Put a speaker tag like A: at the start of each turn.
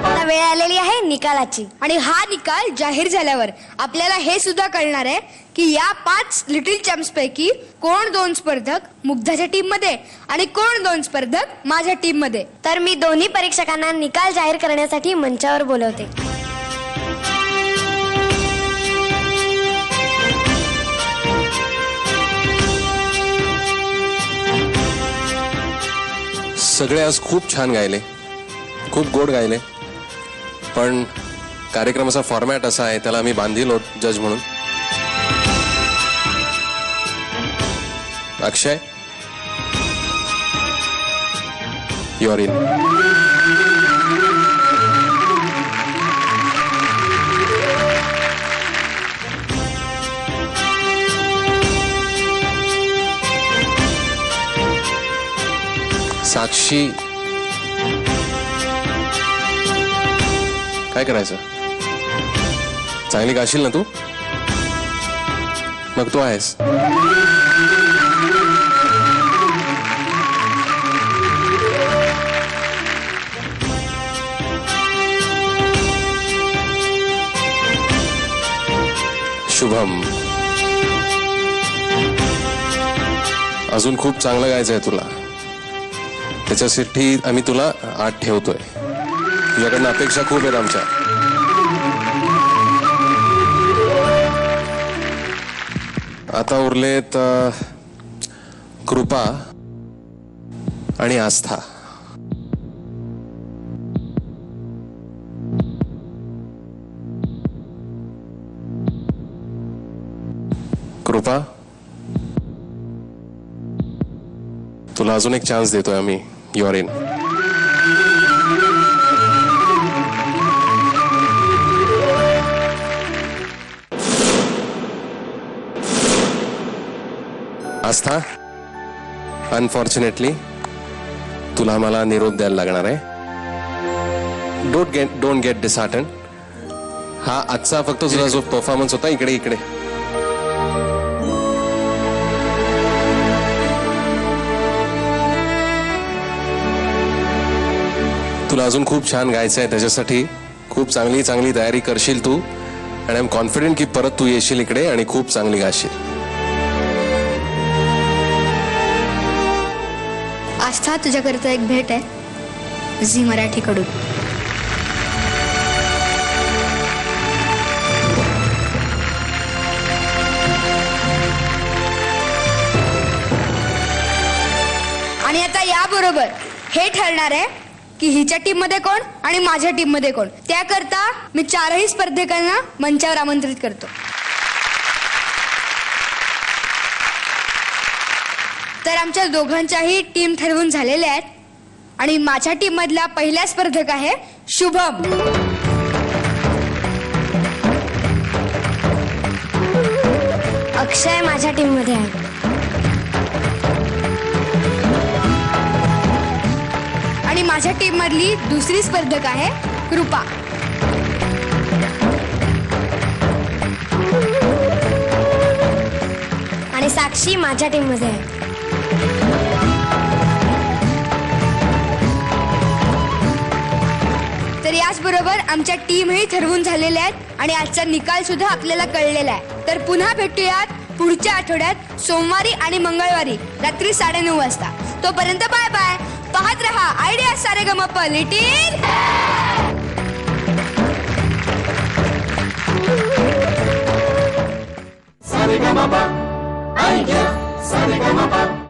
A: आता वेळ आलेली आहे निकालाची आणि हा निकाल जाहीर झाल्यावर आपल्याला हे सुद्धा कळणार आहे की या 5 लिटिल चॅम्प्स पैकी कोण 2 स्पर्धक मुग्धाच्या टीम मध्ये आणि कोण 2 स्पर्धक माझ्या टीम मध्ये. तर मी दोन्ही परीक्षकांना निकाल जाहीर करण्यासाठी मंचावर बोलवते.
B: सगळे आज खूप छान गायले, खूप गोड गायले, पण कार्यक्रमाचा फॉर्मॅट असा आहे, त्याला आम्ही बांधील होत जज म्हणून. अक्षय, यू आर इन. साक्षी, काय करायचं? चांगली गाशील ना तू? मग तू आहेस. शुभम, अजून खूप चांगलं गायचंय तुला, त्याच्यासाठी आम्ही तुला 8 ठेवतोय. तुझ्याकडनं अपेक्षा खूप आहेत आमच्या. आता उरलेत कृपा आणि आस्था. कृपा, तुला अजून एक चान्स देतोय आम्ही. You are in. Aastha, unfortunately तुला मला निरोप द्यायला लागणार आहे. Don't get dishearten. हा आजचा फक्त तुझा जो परफॉर्मन्स होता, इकडे इकडे तुला अजून खूप छान गायचं आहे, त्याच्यासाठी खूप चांगली तयारी करशील तू. आणि आय एम कॉन्फिडेंट की परत तू येशील इकडे आणि खूप चांगली गाशील.
A: आस्था, तुझ्याकरता एक भेट आहे झी मराठीकडून. आणि आता याबरोबर हे ठरणार आहे की हिच्या टीम मध्ये कोण आणि माझ्या टीम मध्ये कोण. त्याकरता मी 4ही स्पर्धकांना मंचावर आमंत्रित करतो. तर आमच्या दोघांच्याही टीम ठरवून झालेल्या आहेत आणि माझ्या टीम मधला पहिला स्पर्धक आहे शुभम.
C: अक्षय माझ्या टीम मध्ये आहे.
A: आणि माझ्या टीम मधली दुसरी स्पर्धक आहे कृपा.
C: आणि साक्षी माझ्या टीम मध्ये आहे.
A: तर याचबरोबर आमच्या टीमही ठरवून झालेल्या आहेत आणि आजचा निकाल सुद्धा आपल्याला कळलेला आहे. तर पुन्हा भेटूयात पुढच्या आठवड्यात सोमवारी आणि मंगळवारी रात्री 9:30 वाजता. तोपर्यंत बाय बाय. पाहत रहा Idea Sa Re Ga Ma Pa little.
D: Sa Re Ga Ma Pa Idea Sa Re Ga Ma Pa.